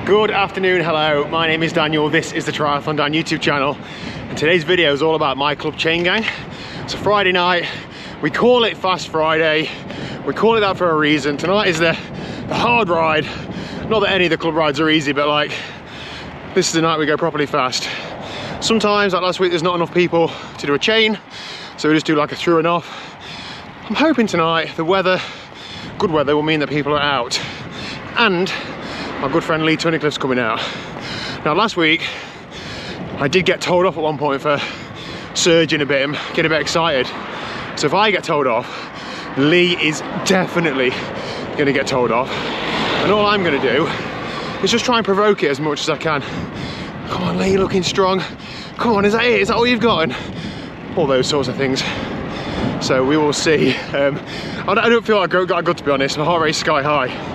Good afternoon, hello, my name is Daniel, this is the TriathlonDan YouTube channel, and today's video is all about my club Chaingang. It's a Friday night, we call it Fast Friday, we call it that for a reason. Tonight is the hard ride, not that any of the club rides are easy, but like, this is the night we go properly fast. Sometimes, like last week, there's not enough people to do a chain, so we just do like a through and off. I'm hoping tonight the weather, good weather, will mean that people are out, and my good friend Lee Tunnicliffe's coming out. Now last week I did get told off at one point for surging a bit and getting a bit excited. So if I get told off, Lee is definitely going to get told off. And all I'm going to do is just try and provoke it as much as I can. Come on Lee, looking strong. Come on, is that it? Is that all you've got? And all those sorts of things. So we will see. I don't feel like I got good, to be honest. My heart rate's sky high.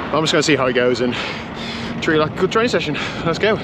I'm just going to see how it goes and treat it like a good training session. Let's go.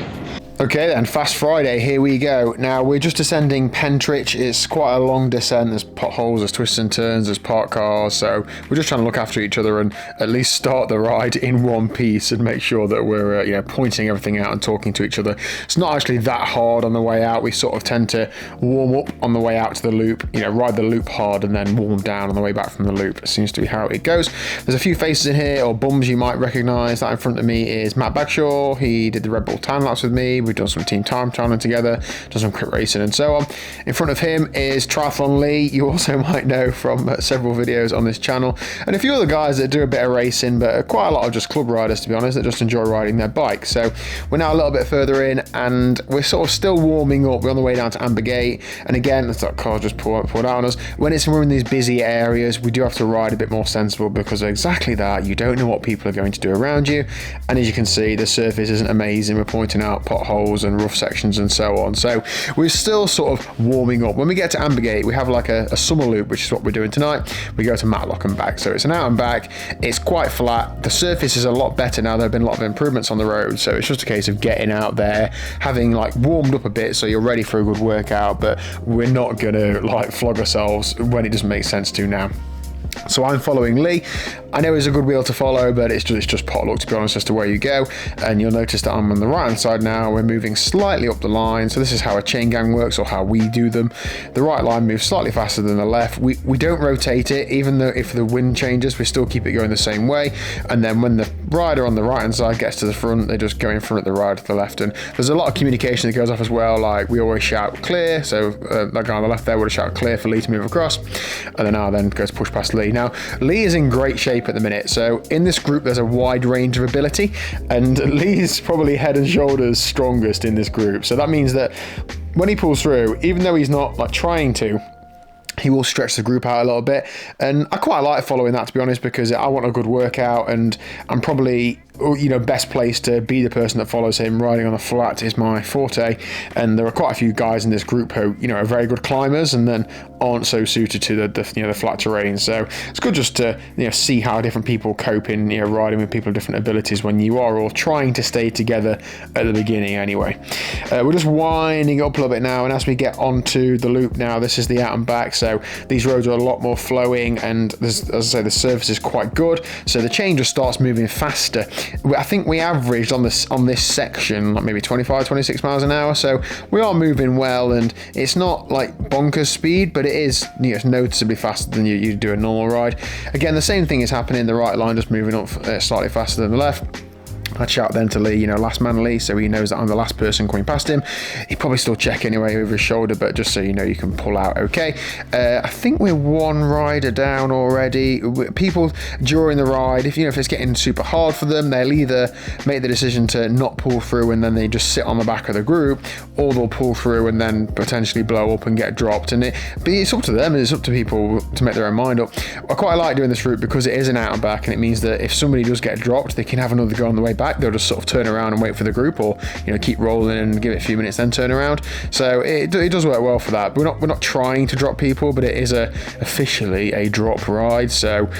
Okay then, Fast Friday, here we go. Now we're just descending Pentridge. It's quite a long descent. There's potholes, there's twists and turns, there's parked cars. So we're just trying to look after each other and at least start the ride in one piece and make sure that we're pointing everything out and talking to each other. It's not actually that hard on the way out. We sort of tend to warm up on the way out to the loop, ride the loop hard and then warm down on the way back from the loop. It seems to be how it goes. There's a few faces in here, or bums you might recognise. That in front of me is Matt Bagshaw. He did the Red Bull time lapse with me. We've done some team time trialing together, done some crit racing and so on. In front of him is Triathlon Lee, you also might know from several videos on this channel, and a few other guys that do a bit of racing, but quite a lot of just club riders, to be honest, that just enjoy riding their bike. So we're now a little bit further in and we're sort of still warming up. We're on the way down to Ambergate, and again, that car just poured out on us. When we're in these busy areas, we do have to ride a bit more sensible because of exactly that. You don't know what people are going to do around you, and as you can see, the surface isn't amazing. We're pointing out potholes and rough sections and so on, so we're still sort of warming up. When we get to Ambergate, we have like a summer loop, which is what we're doing tonight. We go to Matlock and back, so it's an out and back. It's quite flat. The surface is a lot better now. There have been a lot of improvements on the road, so it's just a case of getting out there, having like warmed up a bit so you're ready for a good workout, but we're not gonna like flog ourselves when it doesn't make sense to now. So I'm following Lee. I know he's a good wheel to follow, but it's just potluck, to be honest, as to where you go. And you'll notice that I'm on the right hand side now. We're moving slightly up the line. So this is how a chain gang works, or how we do them. The right line moves slightly faster than the left. We don't rotate it, even though if the wind changes, we still keep it going the same way. And then when the rider on the right hand side gets to the front, they just go in front of the rider to the left. And there's a lot of communication that goes off as well. Like we always shout clear. So that guy on the left there would have shouted clear for Lee to move across. And then I then go to push past Lee. Now, Lee is in great shape at the minute, so in this group there's a wide range of ability, and Lee's probably head and shoulders strongest in this group. So that means that when he pulls through, even though he's not like trying to, he will stretch the group out a little bit, and I quite like following that, to be honest, because I want a good workout, and I'm probably best placed to be the person that follows him. Riding on the flat is my forte, and there are quite a few guys in this group who are very good climbers and then aren't so suited to the flat terrain. So it's good just to see how different people cope in riding with people of different abilities when you are all trying to stay together at the beginning anyway. We're just winding up a little bit now, and as we get onto the loop now, this is the out and back, so these roads are a lot more flowing, and as I say, the surface is quite good, so the chain just starts moving faster. I think we averaged on this section like maybe 25-26 miles an hour, so we are moving well, and it's not like bonkers speed, but it is it's noticeably faster than you do a normal ride. Again, the same thing is happening. The right line just moving up slightly faster than the left. I'd shout then to Lee, last man Lee, so he knows that I'm the last person coming past him. He'd probably still check anyway over his shoulder, but just so you can pull out okay. I think we're one rider down already. People during the ride, if it's getting super hard for them, they'll either make the decision to not pull through and then they just sit on the back of the group, or they'll pull through and then potentially blow up and get dropped. But it's up to them, and it's up to people to make their own mind up. I quite like doing this route because it is an out and back, and it means that if somebody does get dropped, they can have another go on the way back. They'll just sort of turn around and wait for the group, or keep rolling and give it a few minutes then turn around. So it does work well for that. We're not trying to drop people, but it is officially a drop ride, so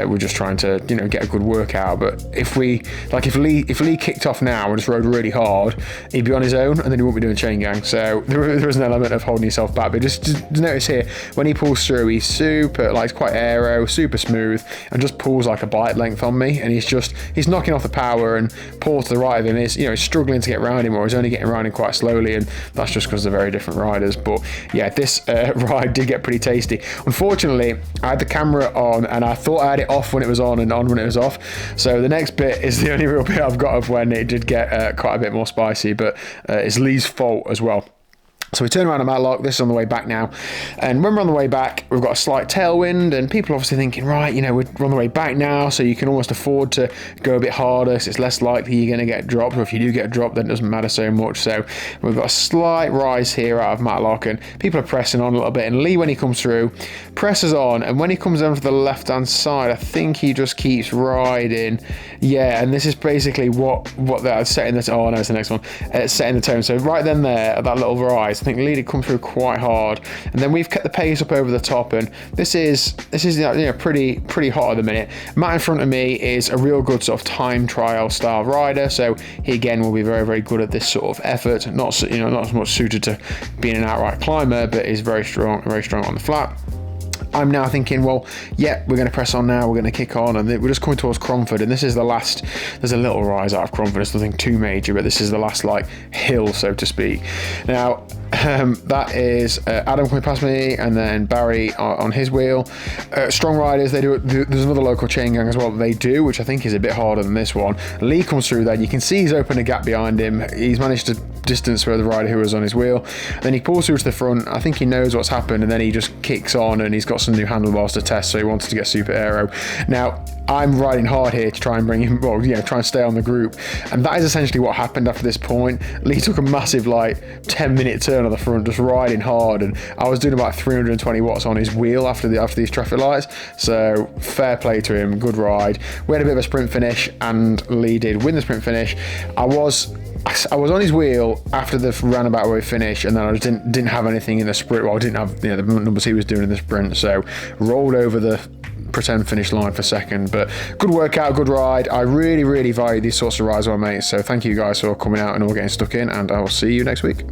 we're just trying to get a good workout. But if Lee kicked off now and just rode really hard, he'd be on his own and then he wouldn't be doing chain gang. So there is an element of holding yourself back. But just notice here, when he pulls through, he's super, it's quite aero, super smooth, and just pulls like a bike length on me, and he's knocking off the power, and Paul to the right of him is, you know, struggling to get around him, or is only getting around him quite slowly, and that's just because they're very different riders. But yeah, this ride did get pretty tasty. Unfortunately, I had the camera on and I thought I had it off when it was on and on when it was off, so the next bit is the only real bit I've got of when it did get quite a bit more spicy, but it's Lee's fault as well. So we turn around at Matlock. This is on the way back now, and when we're on the way back, we've got a slight tailwind, and people are obviously thinking, right, you know, we're on the way back now, so you can almost afford to go a bit harder, so it's less likely you're going to get dropped, or if you do get dropped, then it doesn't matter so much. So we've got a slight rise here out of Matlock, and people are pressing on a little bit, and Lee, when he comes through, presses on, and when he comes down to the left-hand side, I think he just keeps riding. Yeah, and this is basically what they're setting this. Oh no, it's the next one. Setting the tone. So right then there, at that little rise, I think Lee had come through quite hard, and then we've kept the pace up over the top, and this is you know, pretty hot at the minute. Matt in front of me is a real good sort of time trial style rider, so he again will be very good at this sort of effort. Not, you know, not as much suited to being an outright climber, but is very strong on the flat. I'm now thinking, well, yeah, we're going to press on now, we're going to kick on, and we're just coming towards Cromford, and this is the last, there's a little rise out of Cromford, it's nothing too major, but this is the last, like, hill, so to speak. Now, that is Adam coming past me, and then Barry on his wheel. Strong riders, they do, there's another local Chaingang as well that they do, which I think is a bit harder than this one. Lee comes through there, you can see he's opened a gap behind him, he's managed to distance for the rider who was on his wheel. Then he pulls through to the front, I think he knows what's happened, and then he just kicks on, and he's got some new handlebars to test, so he wanted to get super aero. Now, I'm riding hard here to try and bring him, well, you know, try and stay on the group, and that is essentially what happened after this point. Lee took a massive, like, 10-minute turn on the front, just riding hard, and I was doing about 320 watts on his wheel after these traffic lights, so fair play to him, good ride. We had a bit of a sprint finish, and Lee did win the sprint finish. I was on his wheel after the roundabout where we finished, and then I just didn't have anything in the sprint. Well, I didn't have, you know, the numbers he was doing in the sprint, so rolled over the pretend finish line for second. But good workout, good ride. I really value these sorts of rides, my mates. So thank you guys for coming out and all getting stuck in, and I will see you next week.